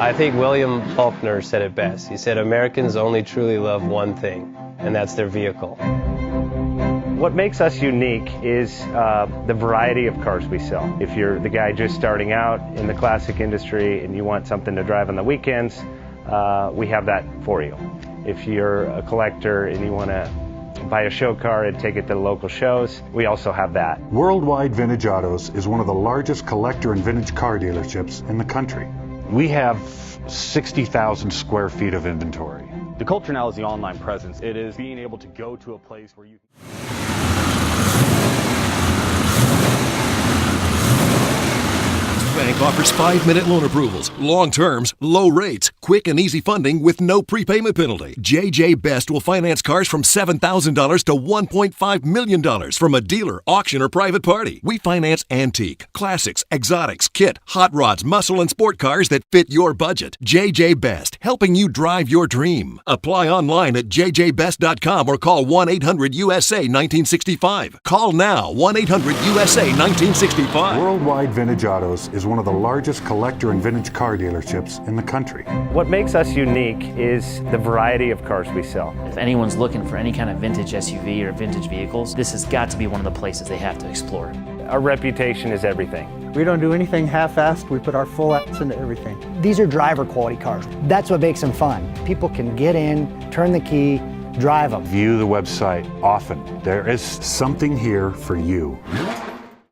I think William Faulkner said it best. He said, Americans only truly love one thing, and that's their vehicle. What makes us unique is the variety of cars we sell. If you're the guy just starting out in the classic industry and you want something to drive on the weekends, we have that for you. If you're a collector and you want to buy a show car and take it to the local shows, we also have that. Worldwide Vintage Autos is one of the largest collector and vintage car dealerships in the country. We have 60,000 square feet of inventory. The culture now is the online presence. It is being able to go to a place where you Bank offers 5-minute loan approvals, long terms, low rates, quick and easy funding with no prepayment penalty. JJ Best will finance cars from $7,000 to $1.5 million from a dealer, auction, or private party. We finance antique, classics, exotics, kit, hot rods, muscle, and sport cars that fit your budget. JJ Best, helping you drive your dream. Apply online at jjbest.com or call 1-800-USA-1965. Call now, 1-800-USA-1965. Worldwide Vintage Autos is one of the largest collector and vintage car dealerships in the country. What makes us unique is the variety of cars we sell. If anyone's looking for any kind of vintage SUV or vintage vehicles, this has got to be one of the places they have to explore. Our reputation is everything. We don't do anything half-assed. We put our full efforts into everything. These are driver quality cars. That's what makes them fun. People can get in, turn the key, drive them. View the website often. There is something here for you.